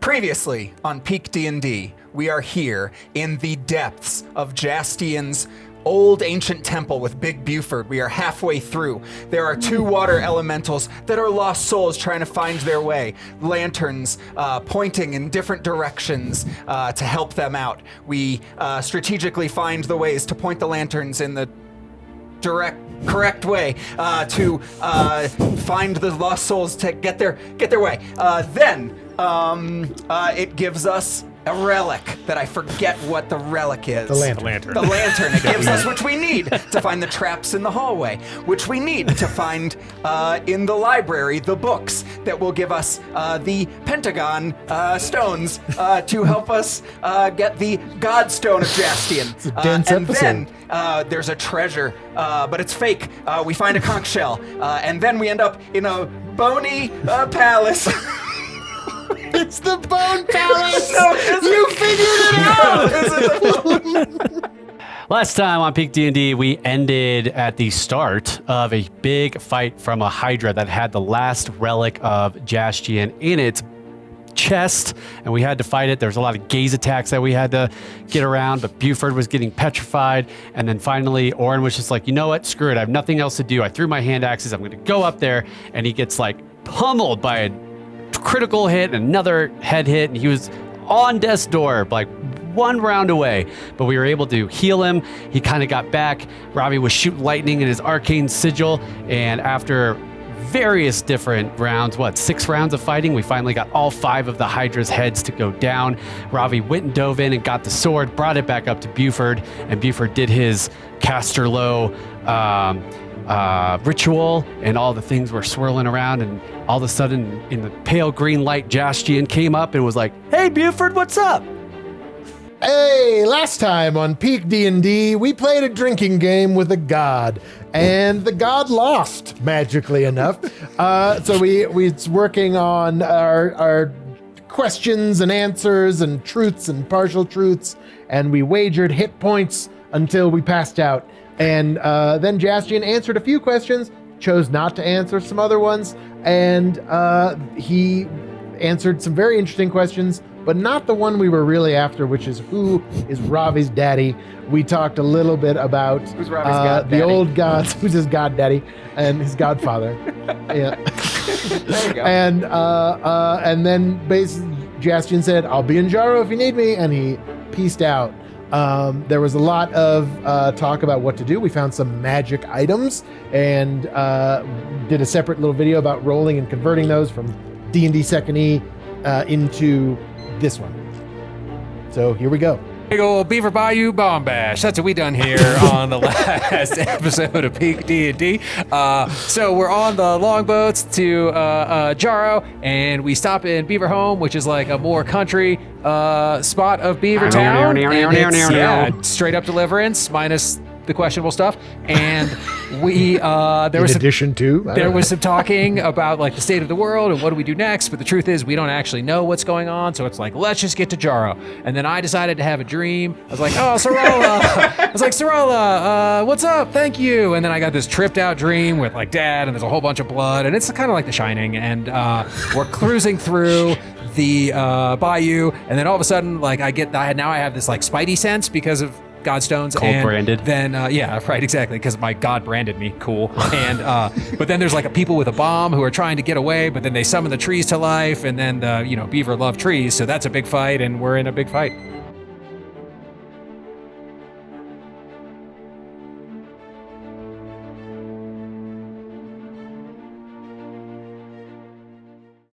Previously on PeakD&D, we are here in the depths of Jastian's old ancient temple with Big Buford. We are halfway through. There are two water elementals that are lost souls trying to find their way. Lanterns pointing in different directions to help them out. We strategically find the ways to point the lanterns in the correct way to find the lost souls to get their way. Then it gives us a relic that I forget what the relic is. The lantern. The lantern. It gives us which we need to find the traps in the hallway, which we need to find in the library the books that will give us the Pentagon stones to help us get the God Stone of Jastian. It's a dense episode. Then there's a treasure, but it's fake. We find a conch shell, and then we end up in a bony palace. It's the Bone Palace! No, You figured it out! Last time on PeakD&D, we ended at the start of a big fight from a Hydra that had the last relic of Jastian in its chest, and we had to fight it. There was a lot of gaze attacks that we had to get around, but Buford was getting petrified, and then finally Orin was just like, you know what, screw it, I have nothing else to do. I threw my hand axes, I'm going to go up there, and he gets like pummeled by a critical hit and another head hit, and he was on death's door, like one round away, but we were able to heal him. He kind of got back. Robbie was shooting lightning in his arcane sigil, and after various different rounds, 6 rounds of fighting, we finally got all 5 of the Hydra's heads to go down. Robbie went and dove in and got the sword, brought it back up to Buford, and Buford did his caster low ritual, and all the things were swirling around, and all of a sudden in the pale green light, Jastian came up and was like, hey Buford, what's up? Hey, last time on PeakD&D, we played a drinking game with a god, and the god lost, magically enough. So we working on our questions and answers and truths and partial truths, and we wagered hit points until we passed out. And then Jastian answered a few questions, chose not to answer some other ones, and he answered some very interesting questions, but not the one we were really after, which is who is Ravi's daddy. We talked a little bit about who's Ravi's god-daddy? The old gods, who's his god-daddy and his godfather. Yeah. There you go. And then basically Jastian said, I'll be in Jaro if you need me, and he peaced out. There was a lot of talk about what to do. We found some magic items and did a separate little video about rolling and converting those from D&D 2nd E into this one. So here we go. Big old Beaver Bayou Bomb Bash. That's what we done here on the last episode of PeakD&D. So we're on the longboats to Jaro, and we stop in Beaver Home, which is like a more country spot of Beaver Town. And it's straight up deliverance minus the questionable stuff. And we there was some talking about like the state of the world and what do we do next, but the truth is we don't actually know what's going on, so it's like, let's just get to Jaro. And then I decided to have a dream. I was like, oh, Sorella, what's up? Thank you. And then I got this tripped out dream with like Dad, and there's a whole bunch of blood, and it's kind of like The Shining, and we're cruising through the bayou, and then all of a sudden like I have this like spidey sense because of Godstones. Cold branded. Then yeah, right, exactly, because my God branded me. Cool. And but then there's like people with a bomb who are trying to get away, but then they summon the trees to life, and then the beaver love trees, so that's a big fight, and we're in a big fight.